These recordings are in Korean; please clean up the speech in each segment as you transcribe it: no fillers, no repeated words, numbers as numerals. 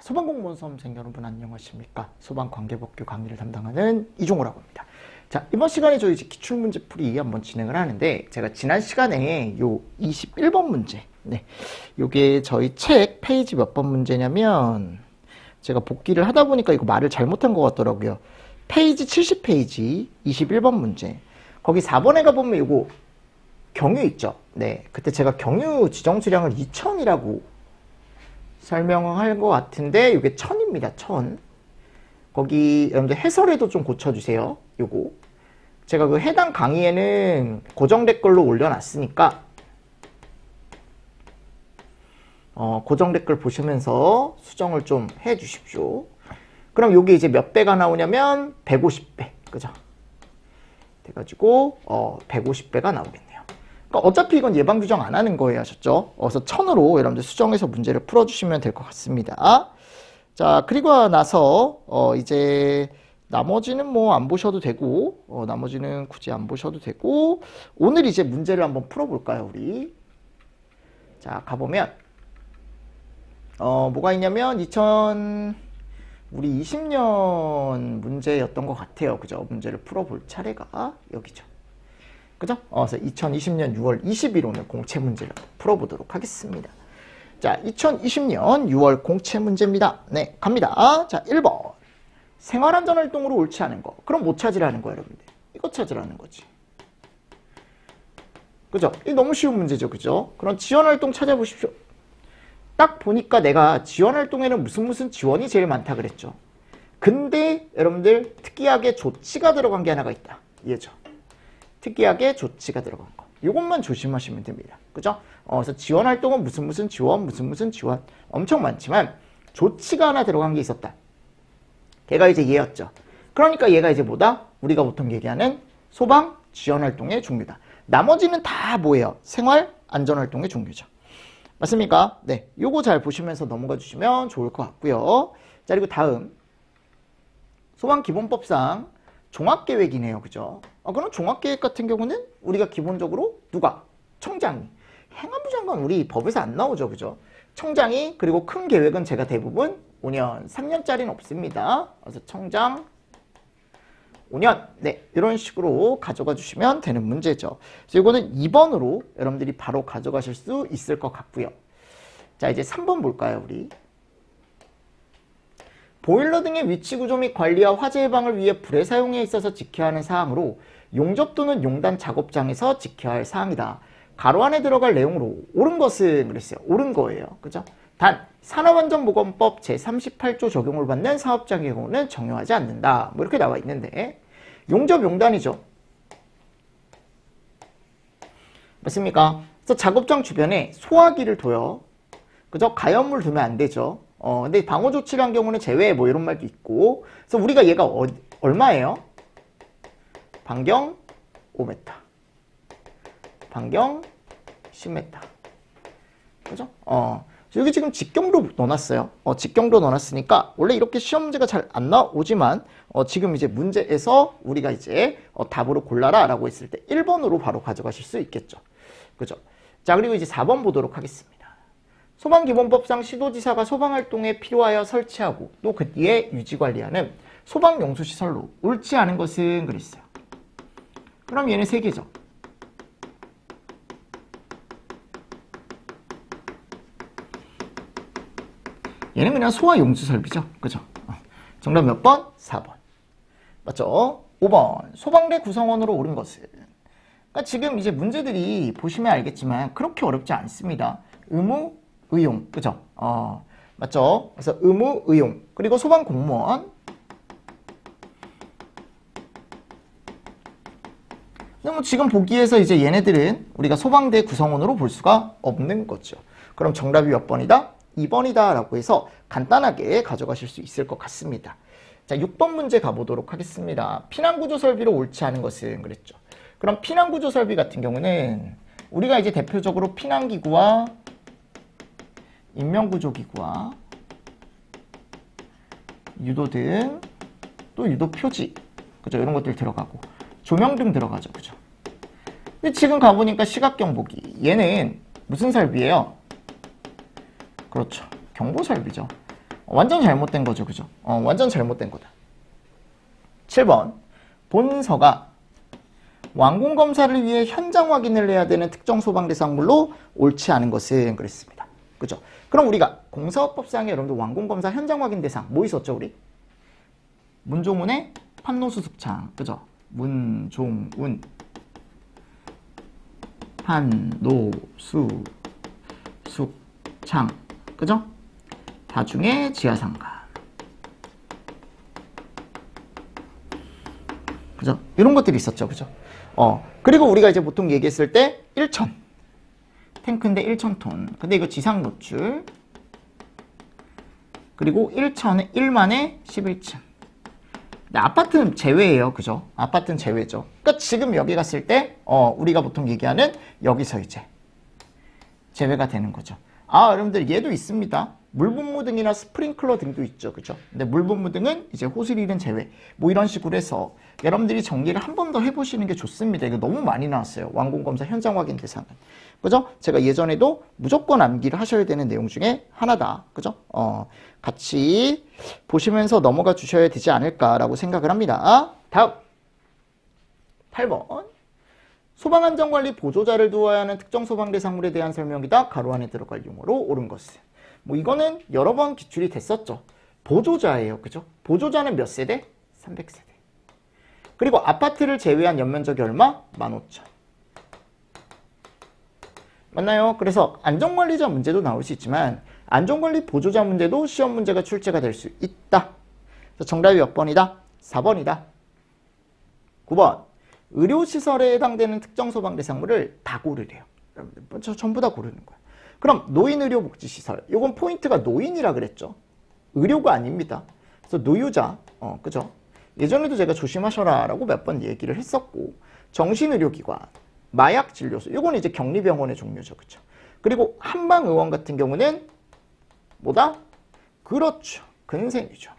소방공무원 수험생 여러분 안녕하십니까? 소방관계법규 강의를 담당하는 이종호라고 합니다. 자, 이번 시간에 저희 이제 기출문제 풀이 한번 진행을 하는데, 제가 지난 시간에 요 21번 문제, 요게 저희 책 페이지 몇 번 문제냐면, 제가 복기를 하다 보니까 이거 말을 잘못한 것 같더라고요. 페이지 70페이지 21번 문제. 거기 4번에 가보면 요거 경유 있죠? 네. 그때 제가 경유 지정수량을 2000이라고 설명할 것 같은데, 이게 1000입니다. 1000. 거기 여러분들 해설에도 좀 고쳐주세요. 요거. 제가 그 해당 강의에는 고정 댓글로 올려놨으니까, 고정 댓글 보시면서 수정을 좀 해 주십시오. 그럼 요게 이제 몇 배가 나오냐면 150배. 그죠? 돼가지고 150배가 나오겠네요. 그러니까 어차피 이건 예방 규정 안 하는 거예요. 아셨죠? 그래서 1000으로 여러분들 수정해서 문제를 풀어주시면 될 것 같습니다. 자, 그리고 나서 이제 나머지는 뭐 안 보셔도 되고, 나머지는 굳이 안 보셔도 되고, 오늘 이제 문제를 한번 풀어볼까요, 우리? 자, 가보면 뭐가 있냐면 우리 20년 문제였던 것 같아요. 그죠? 문제를 풀어볼 차례가 여기죠. 그죠? 그래서 2020년 6월 20일 오늘 공채 문제를 풀어보도록 하겠습니다. 자, 2020년 6월 공채 문제입니다. 네, 갑니다. 자, 1번. 생활안전활동으로 옳지 않은 거. 그럼 뭐 찾으라는 거예요, 여러분들? 이거 찾으라는 거지. 그죠? 이 너무 쉬운 문제죠, 그죠? 그럼 지원활동 찾아보십시오. 딱 보니까 내가 지원활동에는 무슨 지원이 제일 많다 그랬죠. 근데 여러분들 특이하게 조치가 들어간 게 하나가 있다. 얘죠. 특이하게 조치가 들어간 거. 이것만 조심하시면 됩니다. 그죠? 그래서 지원활동은 무슨 지원 엄청 많지만 조치가 하나 들어간 게 있었다. 걔가 이제 얘였죠. 그러니까 얘가 이제 뭐다? 우리가 보통 얘기하는 소방 지원활동의 종류다. 나머지는 다 뭐예요? 생활 안전활동의 종류죠. 맞습니까? 네, 요거 잘 보시면서 넘어가 주시면 좋을 것 같고요. 자, 그리고 다음 소방기본법상 종합계획이네요. 그죠? 그럼 종합계획 같은 경우는 우리가 기본적으로 누가? 청장이. 행안부 장관 우리 법에서 안 나오죠. 그죠? 청장이, 그리고 큰 계획은 제가 대부분 5년, 3년짜리는 없습니다. 그래서 청장 5년. 네, 이런 식으로 가져가 주시면 되는 문제죠. 그래서 이거는 2번으로 여러분들이 바로 가져가실 수 있을 것 같고요. 자, 이제 3번 볼까요, 우리? 보일러 등의 위치 구조 및 관리와 화재 예방을 위해 불의 사용에 있어서 지켜야 하는 사항으로 용접 또는 용단 작업장에서 지켜야 할 사항이다. 가로 안에 들어갈 내용으로 옳은 것은 그랬어요. 옳은 거예요. 그죠? 단, 산업안전보건법 제38조 적용을 받는 사업장의 경우는 적용하지 않는다. 뭐 이렇게 나와 있는데, 용접 용단이죠. 맞습니까? 그래서 작업장 주변에 소화기를 둬요. 그죠? 가연물 두면 안 되죠. 근데 방호 조치를 한 경우는 제외 뭐 이런 말도 있고. 그래서 우리가 얘가 얼마예요? 반경 5m. 반경 10m. 그죠? 여기 지금 직경도 넣어놨어요. 직경도 넣어놨으니까 원래 이렇게 시험 문제가 잘 안 나오지만 지금 이제 문제에서 우리가 이제 답으로 골라라 라고 했을 때 1번으로 바로 가져가실 수 있겠죠. 그죠? 자, 그리고 이제 4번 보도록 하겠습니다. 소방기본법상 시도지사가 소방활동에 필요하여 설치하고 또 그 뒤에 유지관리하는 소방용수시설로 옳지 않은 것은 그랬어요. 그럼 얘는 3개죠. 얘는 그냥 소화용수설비죠. 그죠? 정답 몇 번? 4번. 맞죠? 5번. 소방대 구성원으로 옳은 것은. 그러니까 지금 이제 문제들이 보시면 알겠지만 그렇게 어렵지 않습니다. 의무, 의용. 그죠? 맞죠? 그래서 의무, 의용. 그리고 소방공무원. 근데 뭐 지금 보기에서 이제 얘네들은 우리가 소방대 구성원으로 볼 수가 없는 거죠. 그럼 정답이 몇 번이다? 2번이다 라고 해서 간단하게 가져가실 수 있을 것 같습니다. 자, 6번 문제 가보도록 하겠습니다. 피난구조 설비로 옳지 않은 것은 그랬죠. 그럼 피난구조 설비 같은 경우는 우리가 이제 대표적으로 피난기구와 인명구조기구와 유도등, 또 유도표지, 그죠? 이런 것들 들어가고 조명등 들어가죠. 그죠? 근데 지금 가보니까 시각경보기, 얘는 무슨 설비예요? 그렇죠. 경보설비죠. 완전 잘못된 거죠. 그죠? 완전 잘못된 거다. 7번. 본서가 완공검사를 위해 현장 확인을 해야 되는 특정 소방대상물로 옳지 않은 것은 그랬습니다. 그죠? 그럼 우리가 공사업법상에 여러분들 완공검사 현장 확인 대상 뭐 있었죠, 우리? 문종훈의 판노수습창. 그죠? 문종훈 판노수습창. 그죠? 다중의 지하상가. 그죠? 이런 것들이 있었죠. 그죠? 그리고 우리가 이제 보통 얘기했을 때 1천. 탱크인데 1,000톤. 근데 이거 지상 노출. 그리고 1만에 11층. 아파트는 제외예요. 그죠? 아파트는 제외죠. 그러니까 지금 여기 갔을 때 우리가 보통 얘기하는 여기서 이제 제외가 되는 거죠. 아, 여러분들 얘도 있습니다. 물분무 등이나 스프링클러 등도 있죠. 그죠? 근데 물분무 등은 이제 호스릴은 제외. 뭐 이런 식으로 해서 여러분들이 정리를 한 번 더 해보시는 게 좋습니다. 이거 너무 많이 나왔어요. 완공검사 현장 확인 대상은. 그죠? 제가 예전에도 무조건 암기를 하셔야 되는 내용 중에 하나다. 그죠? 같이 보시면서 넘어가 주셔야 되지 않을까라고 생각을 합니다. 다음 8번. 소방안전관리 보조자를 두어야 하는 특정 소방대상물에 대한 설명이다. 가로 안에 들어갈 용어로 옳은 것은. 뭐 이거는 여러 번 기출이 됐었죠. 보조자예요. 그죠? 보조자는 몇 세대? 300세대. 그리고 아파트를 제외한 연면적이 얼마? 15,000. 맞나요? 그래서 안전관리자 문제도 나올 수 있지만 안전관리 보조자 문제도 시험 문제가 출제가 될 수 있다. 그래서 정답이 몇 번이다? 4번이다. 9번. 의료시설에 해당되는 특정 소방대상물을 다 고르래요. 여러분들 전부 다 고르는 거예요. 그럼 노인의료복지시설. 이건 포인트가 노인이라 그랬죠. 의료가 아닙니다. 그래서 노유자. 그죠? 예전에도 제가 조심하셔라 라고 몇 번 얘기를 했었고, 정신의료기관, 마약진료소. 이건 이제 격리병원의 종류죠. 그죠? 그리고 한방의원 같은 경우는 뭐다? 그렇죠. 근생이죠.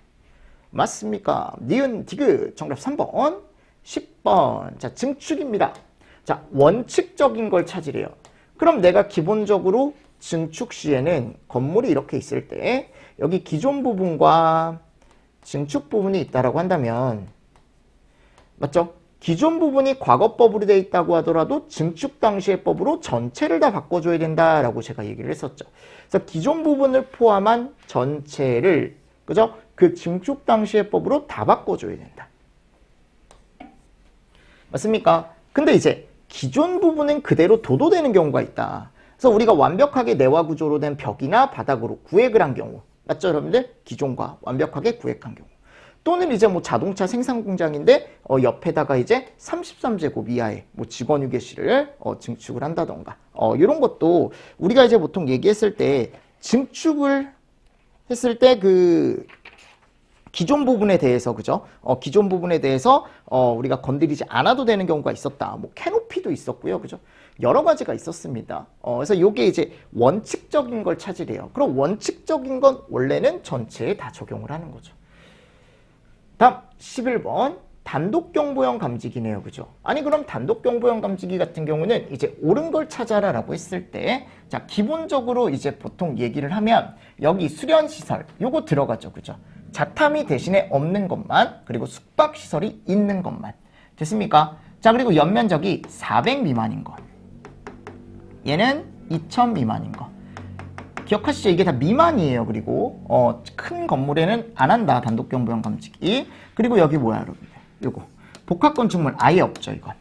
맞습니까? 니은 디귿. 정답 3번. 10번. 자, 증축입니다. 자, 원칙적인 걸 찾으래요. 그럼 내가 기본적으로 증축 시에는 건물이 이렇게 있을 때 여기 기존 부분과 증축 부분이 있다라고 한다면, 맞죠? 기존 부분이 과거법으로 되어 있다고 하더라도 증축 당시의 법으로 전체를 다 바꿔줘야 된다라고 제가 얘기를 했었죠. 그래서 기존 부분을 포함한 전체를, 그죠? 그 증축 당시의 법으로 다 바꿔줘야 된다. 맞습니까? 근데 이제 기존 부분은 그대로 도도되는 경우가 있다. 그래서 우리가 완벽하게 내화 구조로 된 벽이나 바닥으로 구획을 한 경우, 맞죠, 여러분들? 기존과 완벽하게 구획한 경우. 또는 이제 뭐 자동차 생산 공장인데 옆에다가 이제 33제곱 이하의 뭐 직원휴게실을 증축을 한다던가 이런 것도 우리가 이제 보통 얘기했을 때 증축을 했을 때 그 기존 부분에 대해서, 그죠? 기존 부분에 대해서 우리가 건드리지 않아도 되는 경우가 있었다. 뭐 캐노피도 있었고요, 그죠? 여러 가지가 있었습니다. 그래서 요게 이제 원칙적인 걸 찾으래요. 그럼 원칙적인 건 원래는 전체에 다 적용을 하는 거죠. 다음 11번. 단독경보형 감지기네요. 그죠? 아니 그럼 단독경보형 감지기 같은 경우는 이제 옳은 걸 찾아라 라고 했을 때, 자, 기본적으로 이제 보통 얘기를 하면 여기 수련시설 요거 들어가죠. 그죠? 자탐이 대신에 없는 것만, 그리고 숙박시설이 있는 것만. 됐습니까? 자, 그리고 연면적이 400 미만인 것. 얘는 2000 미만인 것. 기억하시죠? 이게 다 미만이에요. 그리고 큰 건물에는 안 한다. 단독경보형 감지기. 그리고 여기 뭐야, 여러분들? 요거 복합건축물 아예 없죠. 이건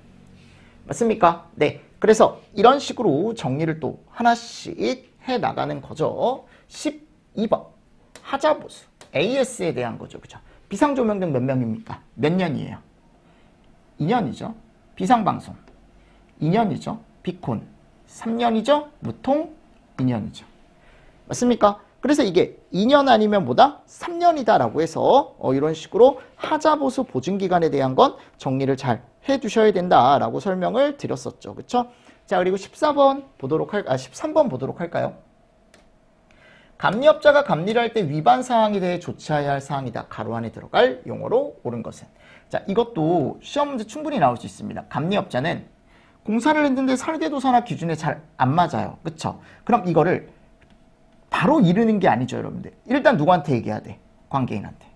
맞습니까? 네. 그래서 이런 식으로 정리를 또 하나씩 해 나가는 거죠. 12번 하자보수 AS에 대한 거죠. 그죠? 비상조명등 몇 명입니까? 몇 년이에요? 2년이죠. 비상방송 2년이죠. 비콘 3년이죠. 무통 2년이죠. 맞습니까? 그래서 이게 2년 아니면 뭐다? 3년이다 라고 해서 이런 식으로 하자보수 보증기간에 대한 건 정리를 잘 해두셔야 된다 라고 설명을 드렸었죠. 그쵸? 자, 그리고 13번 보도록 할까요? 감리업자가 감리를 할 때 위반 사항에 대해 조치해야 할 사항이다. 가로 안에 들어갈 용어로 옳은 것은. 자, 이것도 시험 문제 충분히 나올 수 있습니다. 감리업자는 공사를 했는데 설계도서나 기준에 잘 안 맞아요. 그쵸? 그럼 이거를 바로 이르는 게 아니죠, 여러분들. 일단 누구한테 얘기해야 돼? 관계인한테.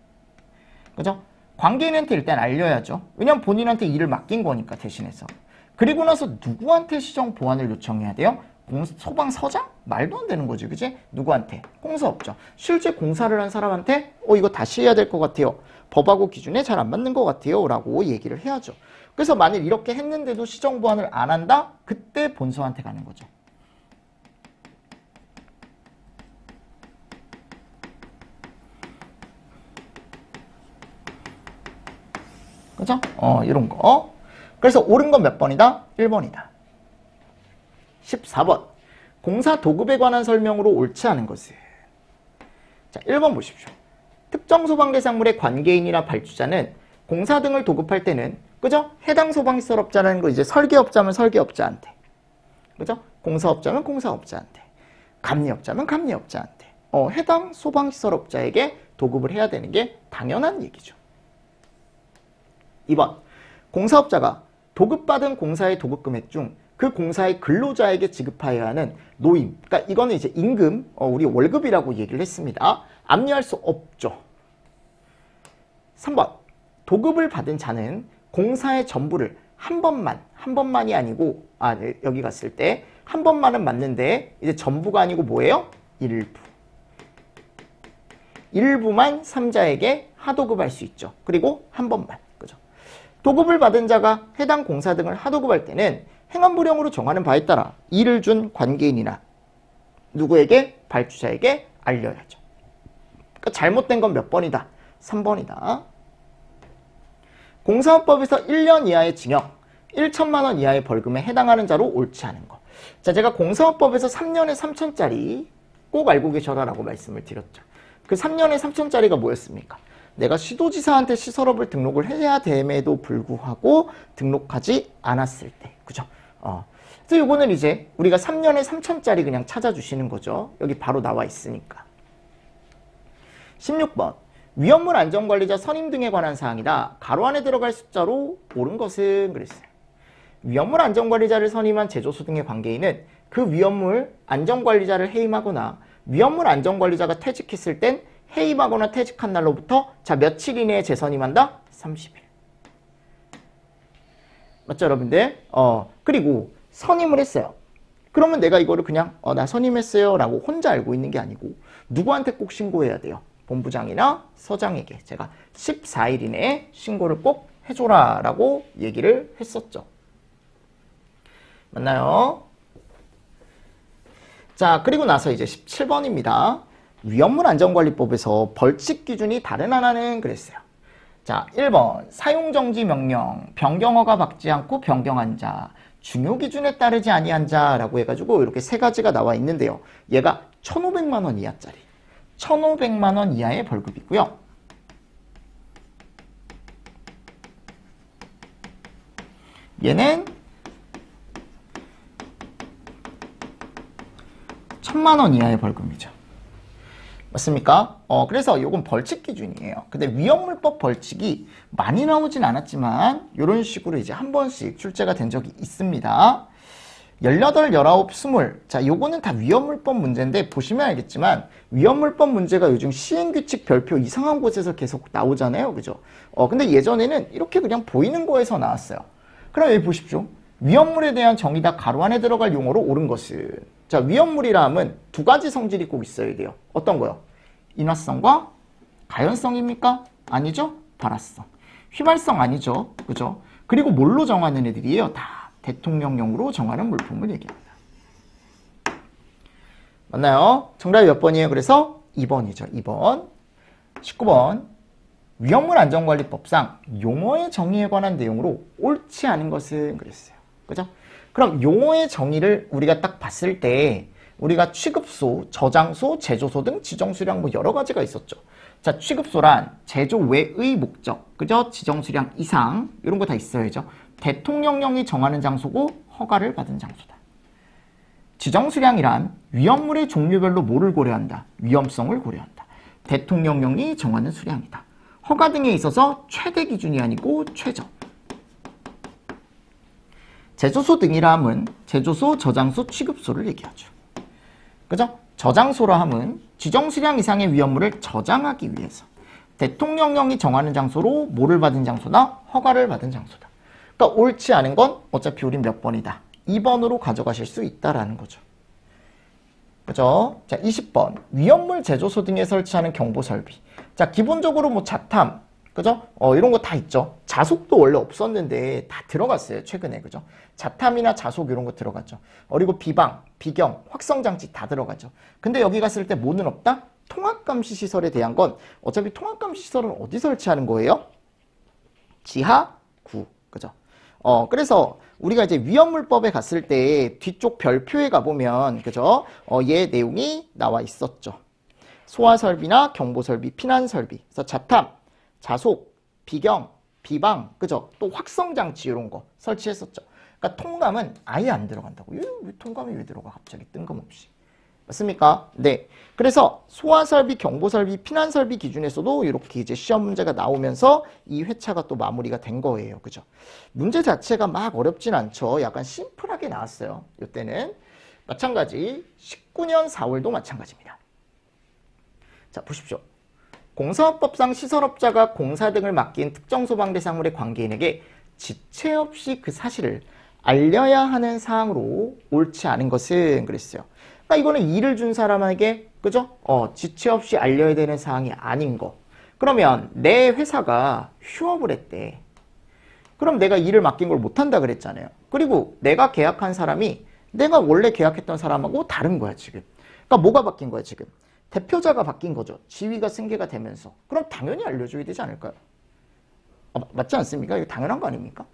그죠? 관계인한테 일단 알려야죠. 왜냐면 본인한테 일을 맡긴 거니까, 대신해서. 그리고 나서 누구한테 시정 보완을 요청해야 돼요? 소방서장? 말도 안 되는 거지, 그지? 누구한테? 공사업자. 실제 공사를 한 사람한테 이거 다시 해야 될 것 같아요. 법하고 기준에 잘 안 맞는 것 같아요. 라고 얘기를 해야죠. 그래서 만일 이렇게 했는데도 시정 보완을 안 한다? 그때 본서한테 가는 거죠. 그죠? 이런 거. 그래서 옳은 건 몇 번이다? 1번이다. 14번. 공사 도급에 관한 설명으로 옳지 않은 것은? 자, 1번 보십시오. 특정 소방 대상물의 관계인이나 발주자는 공사 등을 도급할 때는, 그죠? 해당 소방시설업자라는 거 이제 설계업자면 설계업자한테. 그죠? 공사업자면 공사업자한테. 감리업자면 감리업자한테. 해당 소방시설업자에게 도급을 해야 되는 게 당연한 얘기죠. 2번. 공사업자가 도급받은 공사의 도급금액 중 그 공사의 근로자에게 지급하여야 하는 노임, 그러니까 이거는 이제 임금, 우리 월급이라고 얘기를 했습니다. 압류할 수 없죠. 3번. 도급을 받은 자는 공사의 전부를 한 번만이 아니고, 네, 여기 갔을 때 한 번만은 맞는데 이제 전부가 아니고 뭐예요? 일부만 3자에게 하도급할 수 있죠. 그리고 한 번만. 그죠? 도급을 받은 자가 해당 공사 등을 하도급할 때는 행안부령으로 정하는 바에 따라 일을 준 관계인이나 누구에게? 발주자에게 알려야죠. 그러니까 잘못된 건 몇 번이다? 3번이다. 공사업법에서 1년 이하의 징역, 1천만 원 이하의 벌금에 해당하는 자로 옳지 않은 거. 자, 제가 공사업법에서 3년에 3천짜리 꼭 알고 계셔라 라고 말씀을 드렸죠. 그 3년에 3천짜리가 뭐였습니까? 내가 시도지사한테 시설업을 등록을 해야 됨에도 불구하고 등록하지 않았을 때. 그죠? 그래서 요거는 이제 우리가 3년에 3천짜리 그냥 찾아주시는 거죠. 여기 바로 나와 있으니까. 16번. 위험물 안전관리자 선임 등에 관한 사항이다. 가로 안에 들어갈 숫자로 옳은 것은 그랬어요. 위험물 안전관리자를 선임한 제조소 등의 관계인은 그 위험물 안전관리자를 해임하거나 위험물 안전관리자가 퇴직했을 땐 해임하거나 퇴직한 날로부터 자 며칠 이내에 재선임한다? 30일. 맞죠, 여러분들? 그리고 선임을 했어요. 그러면 내가 이거를 그냥 나 선임했어요 라고 혼자 알고 있는 게 아니고 누구한테 꼭 신고해야 돼요? 본부장이나 서장에게 제가 14일 이내에 신고를 꼭 해줘라 라고 얘기를 했었죠. 맞나요? 자, 그리고 나서 이제 17번입니다. 위험물 안전관리법에서 벌칙 기준이 다른 하나는 그랬어요. 자, 1번 사용정지 명령, 변경허가 받지 않고 변경한 자, 중요 기준에 따르지 아니한 자라고 해가지고 이렇게 세 가지가 나와 있는데요. 얘가 1,500만 원 이하짜리, 1,500만 원 이하의 벌금이고요. 얘는 1,000만 원 이하의 벌금이죠. 맞습니까? 그래서 이건 벌칙 기준이에요. 근데 위험물법 벌칙이 많이 나오진 않았지만 이런 식으로 이제 한 번씩 출제가 된 적이 있습니다. 18, 19, 20. 자, 요거는 다 위험물법 문제인데 보시면 알겠지만 위험물법 문제가 요즘 시행규칙 별표 이상한 곳에서 계속 나오잖아요. 그죠? 근데 예전에는 이렇게 그냥 보이는 거에서 나왔어요. 그럼 여기 보십시오. 위험물에 대한 정의다 가로 안에 들어갈 용어로 옳은 것은, 자, 위험물이라 하면 두 가지 성질이 꼭 있어야 돼요. 어떤 거요? 인화성과 가연성입니까? 아니죠? 발화성. 휘발성 아니죠? 그죠? 그리고 뭘로 정하는 애들이에요? 다 대통령령으로 정하는 물품을 얘기합니다. 맞나요? 정답이 몇 번이에요? 그래서 2번이죠. 2번. 19번. 위험물 안전관리법상 용어의 정의에 관한 내용으로 옳지 않은 것은 그랬어요. 그죠? 그럼 용어의 정의를 우리가 딱 봤을 때 우리가 취급소, 저장소, 제조소 등 지정수량 뭐 여러 가지가 있었죠. 자, 취급소란 제조 외의 목적, 그죠? 지정수량 이상 이런 거 다 있어야죠. 대통령령이 정하는 장소고 허가를 받은 장소다. 지정수량이란 위험물의 종류별로 뭐를 고려한다? 위험성을 고려한다. 대통령령이 정하는 수량이다. 허가 등에 있어서 최대 기준이 아니고 최저. 제조소 등이라 함은 제조소, 저장소, 취급소를 얘기하죠. 그죠? 저장소라 함은 지정 수량 이상의 위험물을 저장하기 위해서 대통령령이 정하는 장소로 뭐를 받은 장소나 허가를 받은 장소다. 그러니까 옳지 않은 건 어차피 우린 몇 번이다. 2번으로 가져가실 수 있다라는 거죠. 그죠? 자, 20번. 위험물 제조소 등에 설치하는 경보 설비. 자, 기본적으로 뭐 자탐, 그죠? 이런 거 다 있죠. 자속도 원래 없었는데 다 들어갔어요. 최근에. 그죠? 자탐이나 자속 이런 거 들어갔죠. 그리고 비방, 비경, 확성장치 다 들어가죠. 근데 여기 갔을 때 뭐는 없다? 통합감시 시설에 대한 건 어차피 통합감시 시설은 어디 설치하는 거예요? 지하, 구. 그죠? 그래서 우리가 이제 위험물법에 갔을 때 뒤쪽 별표에 가보면, 그죠? 얘 내용이 나와 있었죠. 소화설비나 경보설비, 피난설비. 그래서 자탐, 자속, 비경, 비방, 그죠? 또 확성장치 이런 거 설치했었죠. 그러니까 통감은 아예 안 들어간다고. 왜 통감이 왜 들어가? 갑자기 뜬금없이. 맞습니까? 네. 그래서 소화설비, 경보설비, 피난설비 기준에서도 이렇게 이제 시험 문제가 나오면서 이 회차가 또 마무리가 된 거예요. 그죠? 문제 자체가 막 어렵진 않죠. 약간 심플하게 나왔어요. 이때는. 마찬가지 19년 4월도 마찬가지입니다. 자, 보십시오. 공사업법상 시설업자가 공사 등을 맡긴 특정 소방대상물의 관계인에게 지체 없이 그 사실을 알려야 하는 사항으로 옳지 않은 것은 그랬어요. 그러니까 이거는 일을 준 사람에게, 그죠? 지체 없이 알려야 되는 사항이 아닌 거. 그러면 내 회사가 휴업을 했대. 그럼 내가 일을 맡긴 걸 못한다 그랬잖아요. 그리고 내가 계약한 사람이 내가 원래 계약했던 사람하고 다른 거야, 지금. 그러니까 뭐가 바뀐 거야, 지금? 대표자가 바뀐 거죠. 지위가 승계가 되면서. 그럼 당연히 알려줘야 되지 않을까요? 맞지 않습니까? 이거 당연한 거 아닙니까?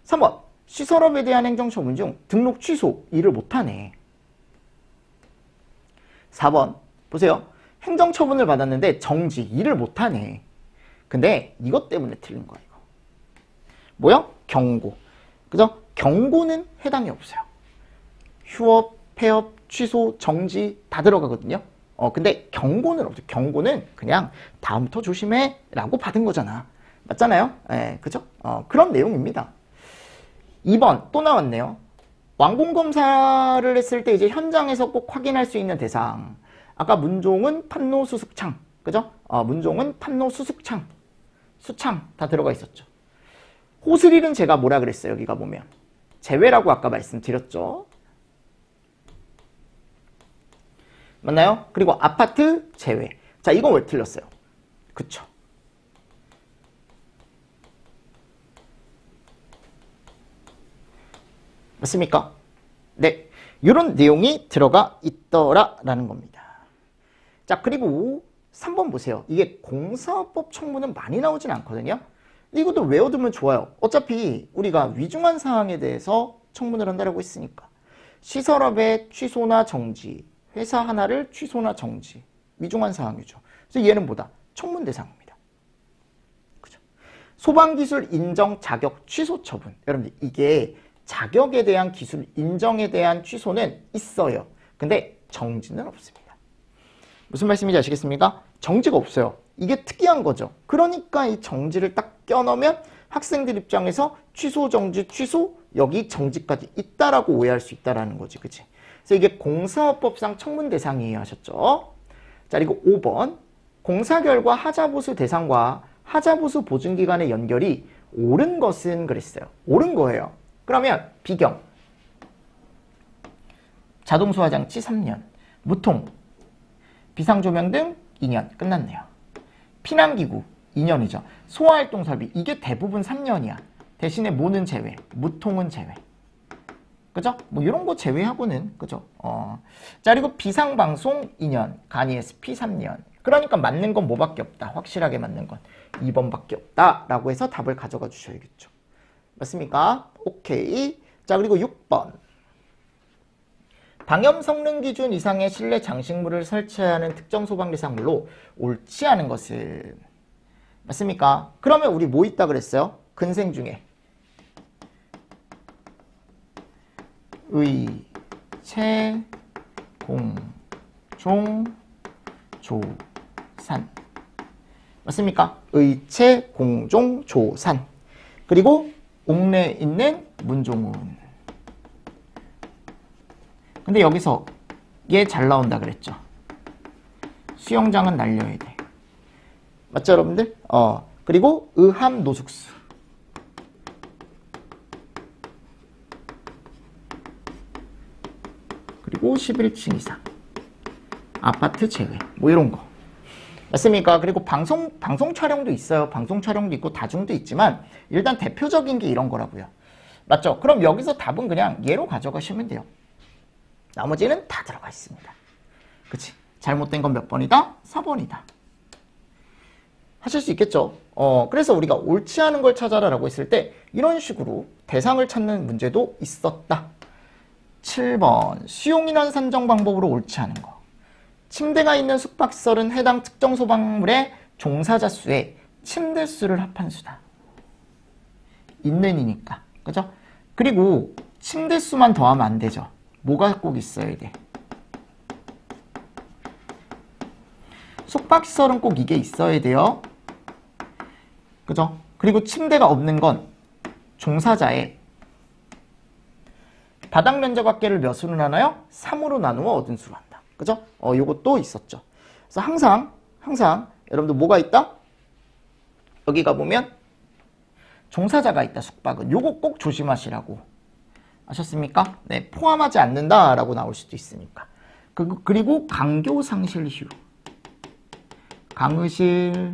3번. 시설업에 대한 행정처분 중 등록 취소, 일을 못하네. 4번. 보세요. 행정처분을 받았는데 정지, 일을 못하네. 근데 이것 때문에 틀린 거야, 이거. 뭐야? 경고. 그죠? 경고는 해당이 없어요. 휴업, 폐업, 취소, 정지 다 들어가거든요. 근데 경고는 없죠. 경고는 그냥 다음부터 조심해 라고 받은 거잖아. 맞잖아요? 예, 그죠? 그런 내용입니다. 2번 또 나왔네요. 완공검사를 했을 때 이제 현장에서 꼭 확인할 수 있는 대상. 아까 문종은 판로 수습창. 그죠? 문종은 판로 수습창. 수창 다 들어가 있었죠. 호스릴은 제가 뭐라 그랬어요? 여기가 보면. 제외라고 아까 말씀드렸죠. 맞나요? 그리고 아파트 제외. 자, 이건 왜 틀렸어요? 그쵸. 맞습니까? 네. 이런 내용이 들어가 있더라라는 겁니다. 자, 그리고 3번 보세요. 이게 공사법 청문은 많이 나오진 않거든요. 이것도 외워두면 좋아요. 어차피 우리가 위중한 사항에 대해서 청문을 한다고 했으니까. 시설업의 취소나 정지, 회사 하나를 취소나 정지, 위중한 사항이죠. 그래서 얘는 뭐다? 청문 대상입니다. 그죠? 소방기술 인정 자격 취소 처분. 여러분들 이게 자격에 대한 기술 인정에 대한 취소는 있어요. 근데 정지는 없습니다. 무슨 말씀인지 아시겠습니까? 정지가 없어요. 이게 특이한 거죠. 그러니까 이 정지를 딱 껴넣으면 학생들 입장에서 취소, 정지, 취소, 여기 정지까지 있다라고 오해할 수 있다라는 거지. 그치? 그래서 이게 공사업법상 청문 대상이에요. 하셨죠? 자, 그리고 5번. 공사 결과 하자보수 대상과 하자보수 보증기간의 연결이 옳은 것은 그랬어요. 옳은 거예요. 그러면 비경. 자동소화장치 3년. 무통. 비상조명 등 2년. 끝났네요. 피난기구 2년이죠. 소화활동설비. 이게 대부분 3년이야. 대신에 뭐는 제외. 무통은 제외. 그죠? 뭐 이런 거 제외하고는 그죠? 자, 그리고 비상방송 2년, 간이 SP 3년. 그러니까 맞는 건 뭐밖에 없다. 확실하게 맞는 건 2번밖에 없다라고 해서 답을 가져가 주셔야겠죠. 맞습니까? 오케이. 자, 그리고 6번. 방염 성능 기준 이상의 실내 장식물을 설치해야 하는 특정 소방대상물로 옳지 않은 것은 맞습니까? 그러면 우리 뭐 있다 그랬어요? 근생 중에 의, 채, 공, 종, 조, 산. 맞습니까? 의, 채, 공, 종, 조, 산. 그리고 옥내에 있는 문종운. 근데 여기서 얘 잘 나온다 그랬죠. 수영장은 날려야 돼. 맞죠, 여러분들? 그리고 의함 노숙수. 그리고 11층 이상. 아파트 제외. 뭐 이런 거. 맞습니까? 그리고 방송 촬영도 있어요. 방송 촬영도 있고 다중도 있지만 일단 대표적인 게 이런 거라고요. 맞죠? 그럼 여기서 답은 그냥 얘로 가져가시면 돼요. 나머지는 다 들어가 있습니다. 그치? 잘못된 건 몇 번이다? 4번이다. 하실 수 있겠죠? 그래서 우리가 옳지 않은 걸 찾아라라고 했을 때 이런 식으로 대상을 찾는 문제도 있었다. 7번 수용인원 산정 방법으로 옳지 않은 거. 침대가 있는 숙박시설은 해당 특정 소방물의 종사자 수에 침대 수를 합한 수다. 있는이니까. 그죠? 그리고 침대 수만 더하면 안 되죠. 뭐가 꼭 있어야 돼? 숙박시설은 꼭 이게 있어야 돼요. 그죠? 그리고 침대가 없는 건 종사자의 바닥 면적 합계를 몇으로 나눠요? 3으로 나누어 얻은 수로 한다. 그죠? 요것도 있었죠. 그래서 항상 여러분들 뭐가 있다? 여기 가보면 종사자가 있다. 숙박은. 요거 꼭 조심하시라고. 아셨습니까? 네, 포함하지 않는다라고 나올 수도 있으니까. 그리고 강교상실휴. 강의실,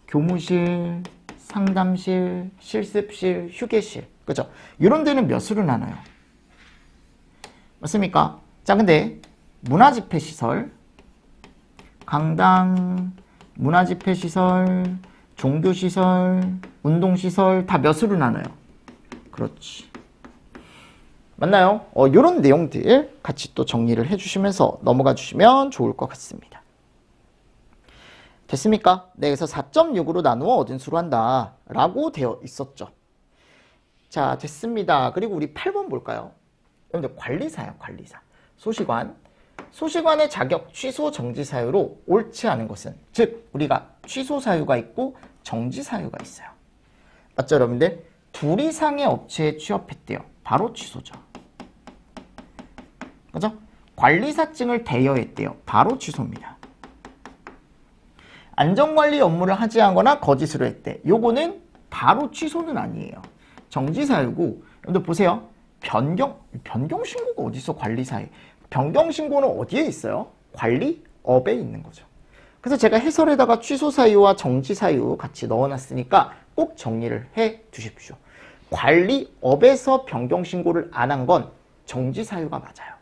교무실, 상담실, 실습실, 휴게실. 그죠? 이런 데는 몇으로 나눠요? 맞습니까? 자, 근데 문화집회시설, 강당, 문화집회시설, 종교시설, 운동시설 다 몇으로 나눠요? 그렇지. 맞나요? 이런 내용들 같이 또 정리를 해주시면서 넘어가 주시면 좋을 것 같습니다. 됐습니까? 네, 그래서 4.6으로 나누어 얻은 수로 한다 라고 되어 있었죠. 자, 됐습니다. 그리고 우리 8번 볼까요? 여러분들 관리사요, 관리사. 소시관의 자격 취소 정지 사유로 옳지 않은 것은, 즉 우리가 취소 사유가 있고 정지 사유가 있어요. 맞죠, 여러분들? 둘 이상의 업체에 취업했대요. 바로 취소죠. 그죠? 관리사증을 대여했대요. 바로 취소입니다. 안전관리 업무를 하지 않거나 거짓으로 했대. 요거는 바로 취소는 아니에요. 정지 사유고, 여러분들 보세요. 변경 신고가 어디 있어? 관리사에. 변경 신고는 어디에 있어요? 관리업에 있는 거죠. 그래서 제가 해설에다가 취소 사유와 정지 사유 같이 넣어놨으니까 꼭 정리를 해 두십시오. 관리업에서 변경 신고를 안 한 건 정지 사유가 맞아요.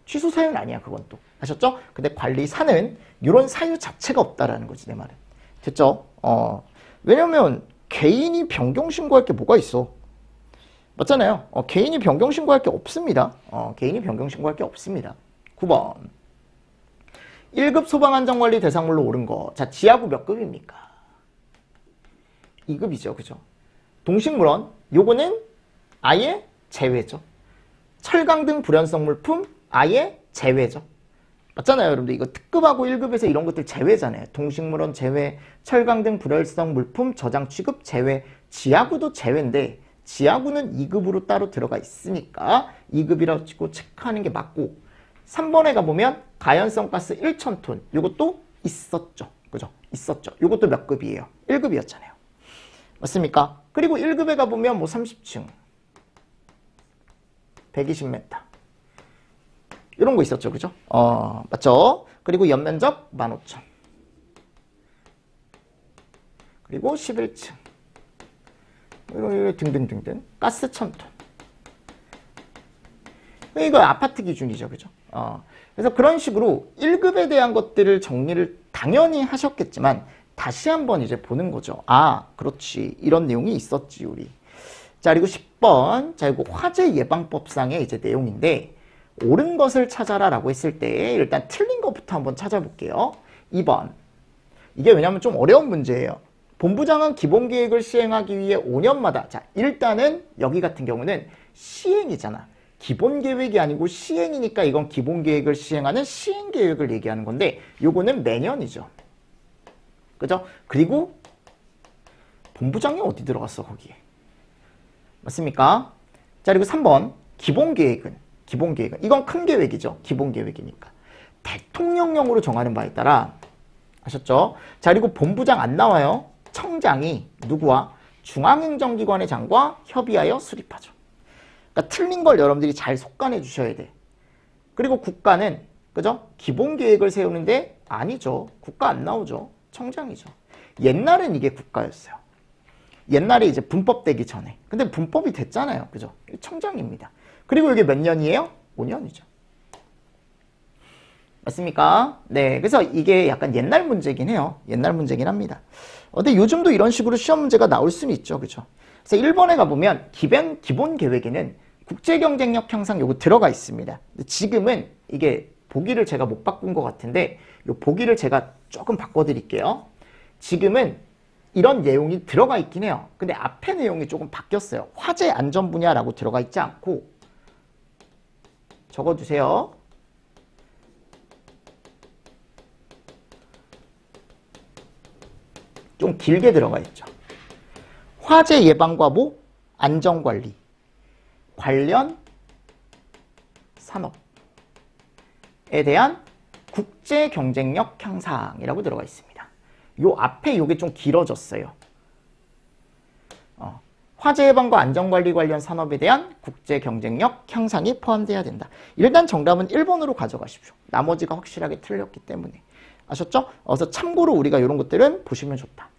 취소 사유는 아니야, 그건 또. 아셨죠? 근데 관리사는 이런 사유 자체가 없다라는 거지, 내 말은. 됐죠? 왜냐면 개인이 변경 신고할 게 뭐가 있어? 맞잖아요. 개인이 변경 신고할 게 없습니다. 개인이 변경 신고할 게 없습니다. 9번. 1급 소방안전관리 대상물로 오른 거. 자, 지하구 몇 급입니까? 2급이죠. 그죠? 동식물원. 요거는 아예 제외죠. 철강 등 불연성 물품 아예 제외죠. 맞잖아요, 여러분들. 이거 특급하고 1급에서 이런 것들 제외잖아요. 동식물원 제외, 철강 등 불연성 물품 저장 취급 제외, 지하구도 제외인데 지하구는 2급으로 따로 들어가 있으니까 2급이라고 치고 체크하는 게 맞고, 3번에 가보면 가연성 가스 1,000톤 이것도 있었죠. 그죠? 있었죠. 이것도 몇 급이에요? 1급이었잖아요. 맞습니까? 그리고 1급에 가보면 뭐 30층 120m 이런 거 있었죠. 그죠? 맞죠? 그리고 연면적 15,000 그리고 11층 등등등등 가스 1,000톤. 이거 아파트 기준이죠. 그죠? 그래서 그런 식으로 1급에 대한 것들을 정리를 당연히 하셨겠지만 다시 한번 이제 보는 거죠. 아, 그렇지. 이런 내용이 있었지, 우리. 자, 그리고 10번. 자, 이거 화재 예방법상의 이제 내용인데, 옳은 것을 찾아라 라고 했을 때 일단 틀린 것부터 한번 찾아볼게요. 2번. 이게 왜냐면 좀 어려운 문제예요. 본부장은 기본계획을 시행하기 위해 5년마다, 자, 일단은 여기 같은 경우는 시행이잖아. 기본계획이 아니고 시행이니까 이건 기본계획을 시행하는 시행계획을 얘기하는 건데, 요거는 매년이죠. 그죠? 그리고 본부장이 어디 들어갔어, 거기에. 맞습니까? 자, 그리고 3번. 기본계획은 이건 큰 계획이죠. 기본계획이니까. 대통령령으로 정하는 바에 따라 아셨죠? 자, 그리고 본부장 안 나와요. 청장이 누구와? 중앙행정기관의 장과 협의하여 수립하죠. 그러니까 틀린 걸 여러분들이 잘 속간해 주셔야 돼. 그리고 국가는 그죠? 기본계획을 세우는데 아니죠. 국가 안 나오죠. 청장이죠. 옛날엔 이게 국가였어요. 옛날에 이제 분법 되기 전에. 근데 분법이 됐잖아요. 그죠? 청장입니다. 그리고 이게 몇 년이에요? 5년이죠. 맞습니까? 네. 그래서 이게 약간 옛날 문제긴 해요. 옛날 문제긴 합니다. 근데 요즘도 이런 식으로 시험 문제가 나올 수는 있죠. 그죠? 그래서 1번에 가보면 기본 계획에는 국제 경쟁력 향상 요거 들어가 있습니다. 지금은 이게 보기를 제가 못 바꾼 것 같은데 요 보기를 제가 조금 바꿔드릴게요. 지금은 이런 내용이 들어가 있긴 해요. 근데 앞에 내용이 조금 바뀌었어요. 화재 안전 분야라고 들어가 있지 않고 적어주세요. 좀 길게 들어가 있죠. 화재 예방과 뭐 안전관리 관련 산업에 대한 국제 경쟁력 향상이라고 들어가 있습니다. 요 앞에 요게 좀 길어졌어요. 화재 예방과 안전관리 관련 산업에 대한 국제 경쟁력 향상이 포함돼야 된다. 일단 정답은 1번으로 가져가십시오. 나머지가 확실하게 틀렸기 때문에. 아셨죠? 그래서 참고로 우리가 이런 것들은 보시면 좋다.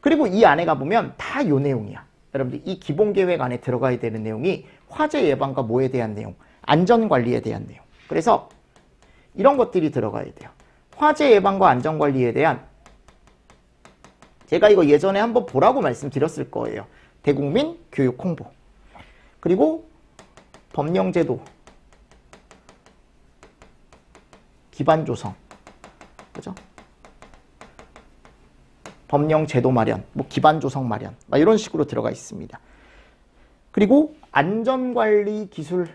그리고 이 안에 가보면 다 요 내용이야. 여러분들 이 기본계획 안에 들어가야 되는 내용이 화재 예방과 뭐에 대한 내용, 안전관리에 대한 내용. 그래서 이런 것들이 들어가야 돼요. 화재 예방과 안전관리에 대한 제가 이거 예전에 한번 보라고 말씀드렸을 거예요. 대국민 교육 홍보. 그리고 법령제도 기반 조성. 그죠? 법령제도 마련, 뭐 기반 조성 마련. 막 이런 식으로 들어가 있습니다. 그리고 안전관리 기술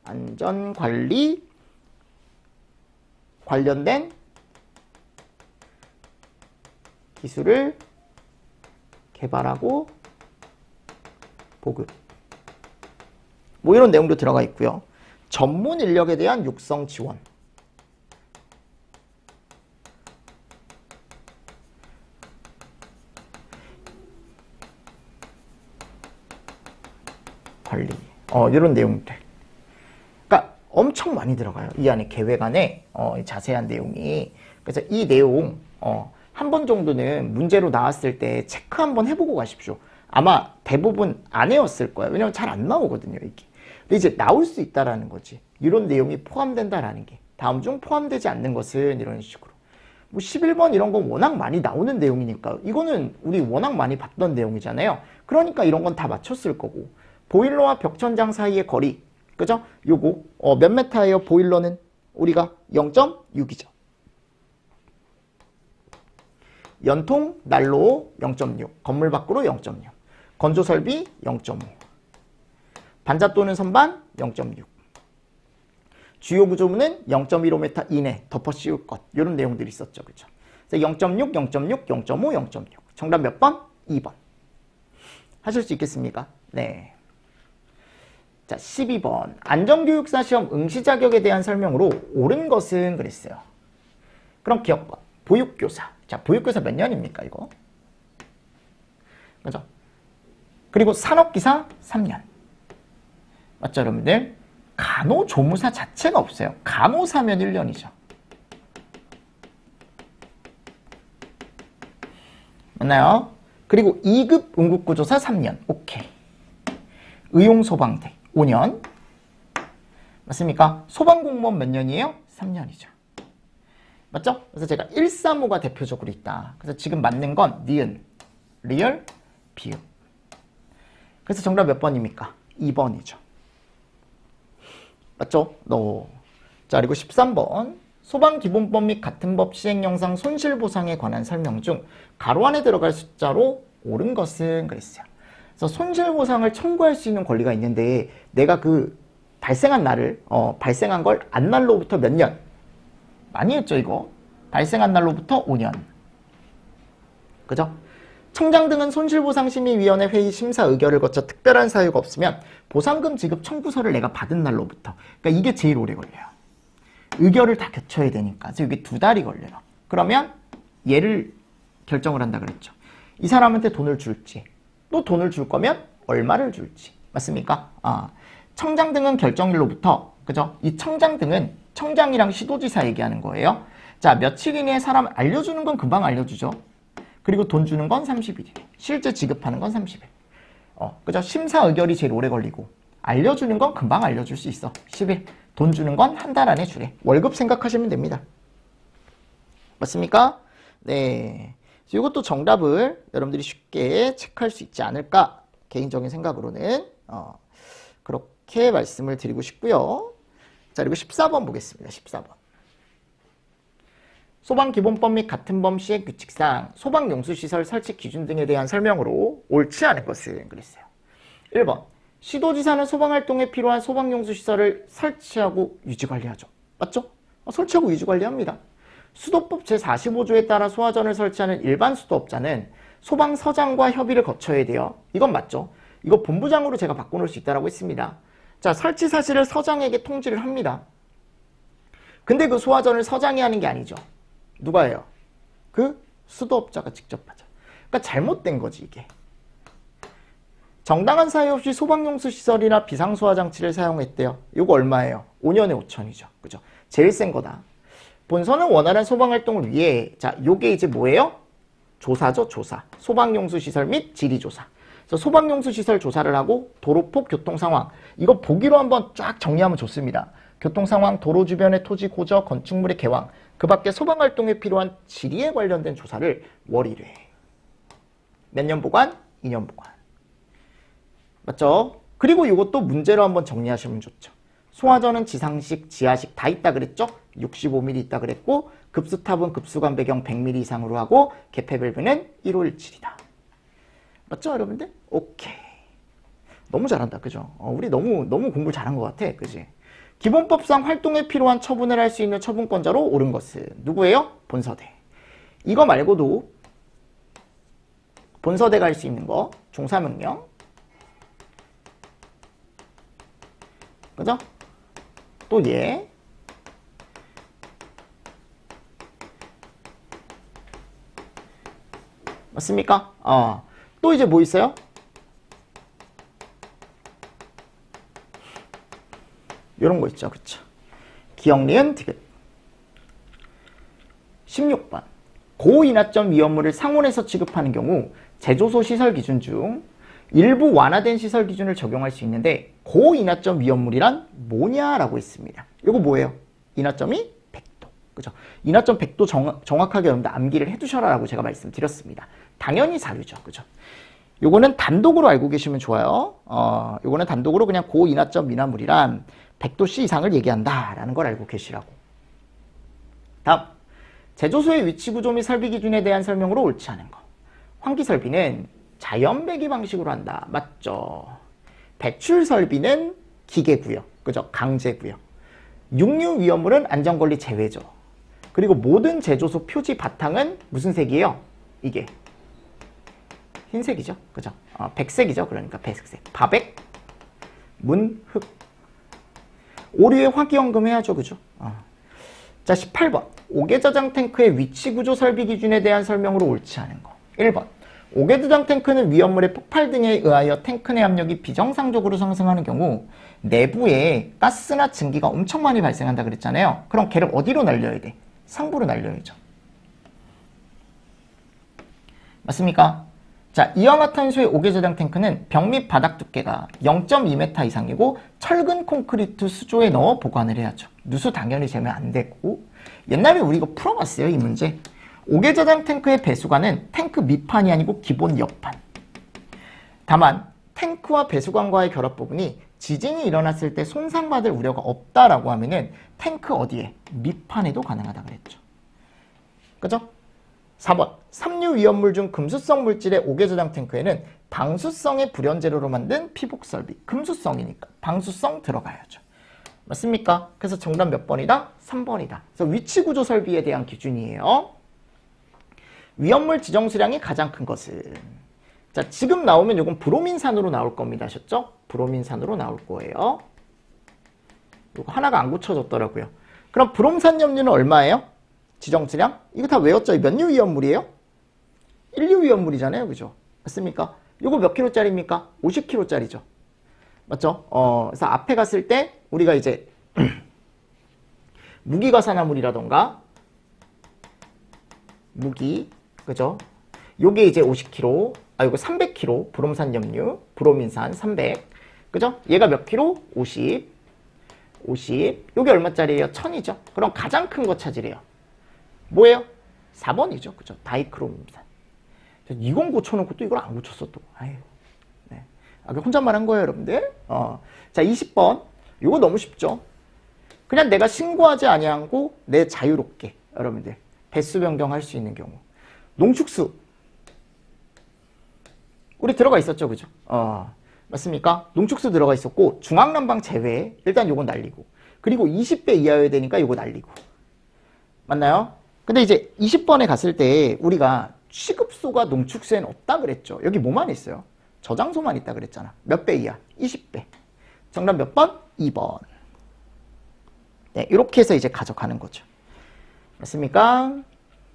안전관리 관련된 기술을 개발하고 보급. 뭐 이런 내용도 들어가 있고요. 전문 인력에 대한 육성 지원. 관리. 이런 내용들. 그러니까 엄청 많이 들어가요. 이 안에 계획 안에 자세한 내용이. 그래서 이 내용 한 번 정도는 문제로 나왔을 때 체크 한번 해보고 가십시오. 아마 대부분 안 해왔을 거예요. 왜냐면 잘 안 나오거든요, 이게. 근데 이제 나올 수 있다라는 거지. 이런 내용이 포함된다라는 게. 다음 중 포함되지 않는 것은 이런 식으로. 뭐 11번 이런 건 워낙 많이 나오는 내용이니까 이거는 우리 워낙 많이 봤던 내용이잖아요. 그러니까 이런 건 다 맞췄을 거고. 보일러와 벽천장 사이의 거리. 그죠? 요거 몇 메타예요? 보일러는 우리가 0.6이죠. 연통 난로 0.6, 건물 밖으로 0.6, 건조설비 0.5, 반자 또는 선반 0.6, 주요 구조물은 0.15m 이내 덮어 씌울 것. 이런 내용들이 있었죠. 그죠? 0.6, 0.6, 0.5, 0.6. 정답 몇 번? 2번. 하실 수 있겠습니까? 네. 자, 12번. 안전교육사 시험 응시 자격에 대한 설명으로 옳은 것은 그랬어요. 그럼 기억봐. 보육교사. 자, 보육교사 몇 년입니까, 이거? 그죠? 그리고 산업기사 3년. 맞죠, 여러분들? 간호조무사 자체가 없어요. 간호사면 1년이죠. 맞나요? 그리고 2급 응급구조사 3년. 오케이. 의용소방대 5년. 맞습니까? 소방공무원 몇 년이에요? 3년이죠. 맞죠? 그래서 제가 135가 대표적으로 있다. 그래서 지금 맞는 건 니은, 리얼, 비읍. 그래서 정답 몇 번입니까? 2번이죠. 맞죠? 자, 그리고 13번. 소방기본법 및 같은 법 시행영상 손실보상에 관한 설명 중 가로 안에 들어갈 숫자로 옳은 것은 그랬어요. 그래서 손실보상을 청구할 수 있는 권리가 있는데 내가 그 발생한 날을 발생한 걸 안 날로부터 몇 년? 많이 했죠, 이거. 발생한 날로부터 5년. 그죠? 청장 등은 손실보상심의위원회 회의 심사 의결을 거쳐 특별한 사유가 없으면 보상금 지급 청구서를 내가 받은 날로부터. 그러니까 이게 제일 오래 걸려요. 의결을 다 갖춰야 되니까. 그래서 이게 2달이 걸려요. 그러면 얘를 결정을 한다 그랬죠. 이 사람한테 돈을 줄지, 또 돈을 줄 거면 얼마를 줄지. 맞습니까? 청장 등은 결정일로부터, 그죠? 이 청장 등은 청장이랑 시도지사 얘기하는 거예요. 자, 며칠 이내에 사람 알려주는 건 금방 알려주죠. 그리고 돈 주는 건 30일이래. 실제 지급하는 건 30일. 그죠? 심사 의결이 제일 오래 걸리고, 알려주는 건 금방 알려줄 수 있어. 10일. 돈 주는 건 한 달 안에 주래. 월급 생각하시면 됩니다. 맞습니까? 네. 이것도 정답을 여러분들이 쉽게 체크할 수 있지 않을까. 개인적인 생각으로는 그렇게 말씀을 드리고 싶고요. 자, 그리고 14번 보겠습니다. 14번. 소방기본법 및 같은 범 시행 규칙상 소방용수시설 설치 기준 등에 대한 설명으로 옳지 않은 것을 그랬어요. 1번. 시도지사는 소방활동에 필요한 소방용수시설을 설치하고 유지관리하죠. 맞죠? 설치하고 유지관리합니다. 수도법 제45조에 따라 소화전을 설치하는 일반 수도업자는 소방서장과 협의를 거쳐야 돼요. 이건 맞죠? 이거 본부장으로 제가 바꿔놓을 수 있다고 했습니다. 자, 설치 사실을 서장에게 통지를 합니다. 근데 그 소화전을 서장이 하는 게 아니죠. 누가 해요? 그 수도업자가 직접 하죠. 그러니까 잘못된 거지 이게. 정당한 사유 없이 소방용수 시설이나 비상소화장치를 사용했대요. 이거 얼마예요? 5년에 5천이죠. 그죠? 제일 센 거다. 본선은 원활한 소방활동을 위해, 자, 요게 이제 뭐예요? 조사죠, 조사. 소방용수 시설 및 지리조사. 그래서 소방용수 시설 조사를 하고 도로폭 교통상황. 이거 보기로 한번 쫙 정리하면 좋습니다. 교통상황, 도로 주변의 토지 고저, 건축물의 개왕. 그 밖에 소방활동에 필요한 지리에 관련된 조사를 월 1회. 몇 년 보관? 2년 보관. 맞죠? 그리고 이것도 문제로 한번 정리하시면 좋죠. 소화전은 지상식, 지하식 다 있다 그랬죠? 65mm 있다 그랬고 급수탑은 급수관 배경 100mm 이상으로 하고 개폐 밸브는 1517이다. 맞죠, 여러분들? 오케이. 너무 잘한다, 그죠? 우리 너무 공부 잘한 것 같아, 그지? 기본법상 활동에 필요한 처분을 할 수 있는 처분권자로 옳은 것은 누구예요? 본서대. 이거 말고도 본서대가 할 수 있는 거, 중사명령, 그죠? 또 얘, 맞습니까? 또 이제 뭐 있어요? 요런 거 있죠. 그쵸? 기억, 니은, 디귿. 16번. 고인하점 위험물을 상온에서 취급하는 경우 제조소 시설 기준 중 일부 완화된 시설 기준을 적용할 수 있는데 고인하점 위험물이란 뭐냐라고 했습니다. 이거 뭐예요? 인하점이 100도. 그죠? 인하점 100도 정확하게 여러분들 암기를 해두셔라라고 제가 말씀드렸습니다. 당연히 사료죠. 그죠? 요거는 단독으로 알고 계시면 좋아요. 요거는 단독으로 그냥 고인하점 미나물이란 100도씨 이상을 얘기한다라는 걸 알고 계시라고. 다음. 제조소의 위치 구조 및 설비 기준에 대한 설명으로 옳지 않은 거. 환기 설비는 자연 배기 방식으로 한다. 맞죠? 배출 설비는 기계고요. 그죠? 강제고요. 육류 위험물은 안전관리 제외죠. 그리고 모든 제조소 표지 바탕은 무슨 색이에요? 이게 흰색이죠. 그죠? 백색이죠. 그러니까 백색. 바백, 문, 흙. 오류에 화기연금 해야죠. 그죠? 자, 18번. 옥외저장 탱크의 위치 구조 설비 기준에 대한 설명으로 옳지 않은 거. 1번. 옥외저장 탱크는 위험물의 폭발 등에 의하여 탱크 내 압력이 비정상적으로 상승하는 경우 내부에 가스나 증기가 엄청 많이 발생한다 그랬잖아요. 그럼 걔를 어디로 날려야 돼? 상부로 날려야죠. 맞습니까? 자, 이화탄소의 옥외저장 탱크는 벽 및 바닥 두께가 0.2m 이상이고 철근 콘크리트 수조에 넣어 보관을 해야죠. 누수 당연히 재면 안 되고. 옛날에 우리 이거 풀어봤어요, 이 문제. 옥외저장 탱크의 배수관은 탱크 밑판이 아니고 기본 옆판. 다만 탱크와 배수관과의 결합 부분이 지진이 일어났을 때 손상받을 우려가 없다라고 하면은 탱크 어디에? 밑판에도 가능하다 그랬죠. 그죠? 4번. 삼류 위험물 중 금수성 물질의 옥외저장 탱크에는 방수성의 불연재료로 만든 피복 설비. 금수성이니까 방수성 들어가야죠. 맞습니까? 그래서 정답 몇 번이다? 3번이다. 그래서 위치 구조 설비에 대한 기준이에요. 위험물 지정 수량이 가장 큰 것은, 자, 지금 나오면 이건 브로민산으로 나올 겁니다. 아셨죠? 브로민산으로 나올 거예요. 이거 하나가 안 고쳐졌더라고요. 그럼 브롬산염류는 얼마예요? 지정수량? 이거 다 외웠죠? 몇 류 위험물이에요? 1류 위험물이잖아요. 그죠? 맞습니까? 이거 몇 킬로짜리입니까? 50킬로짜리죠. 맞죠? 그래서 앞에 갔을 때 우리가 이제 무기가산화물이라던가 무기, 그죠? 요게 이제 50kg, 요거 300kg, 브롬산염류, 브로민산 300, 그죠? 얘가 몇 킬로? 50, 요게 얼마짜리예요? 1000이죠? 그럼 가장 큰 거 찾으래요. 뭐예요? 4번이죠. 그죠? 다이크로민산. 이건 고쳐놓고 또 이걸 안 고쳤어, 또. 아유. 네. 혼잣말 한 거예요, 여러분들. 자, 20번. 요거 너무 쉽죠? 그냥 내가 신고하지 아니하고 내 자유롭게, 여러분들. 배수 변경할 수 있는 경우. 농축수. 우리 들어가 있었죠, 그죠? 맞습니까? 농축수 들어가 있었고, 중앙난방 제외. 일단 요건 날리고. 그리고 20배 이하여야 되니까 요거 날리고. 맞나요? 근데 이제 20번에 갔을 때 우리가 취급소가 농축수에는 없다 그랬죠. 여기 뭐만 있어요? 저장소만 있다 그랬잖아. 몇 배 이하? 20배. 정답 몇 번? 2번. 네, 이렇게 해서 이제 가져가는 거죠. 맞습니까?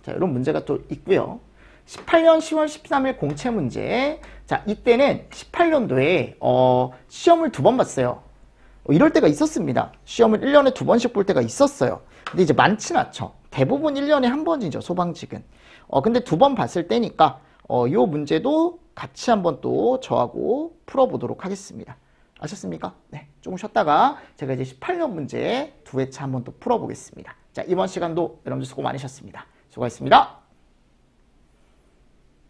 자, 이런 문제가 또 있고요. 18년 10월 13일 공채 문제. 자, 이때는 18년도에 시험을 2번 봤어요. 이럴 때가 있었습니다. 시험을 1년에 2번씩 볼 때가 있었어요. 근데 이제 많진 않죠. 대부분 1년에 1번이죠, 소방직은. 근데 2번 봤을 때니까 요 문제도 같이 한번 또 저하고 풀어보도록 하겠습니다. 아셨습니까? 네, 조금 쉬었다가 제가 이제 18년 문제 2회차 한번 또 풀어보겠습니다. 자, 이번 시간도 여러분들 수고 많으셨습니다. 수고하셨습니다.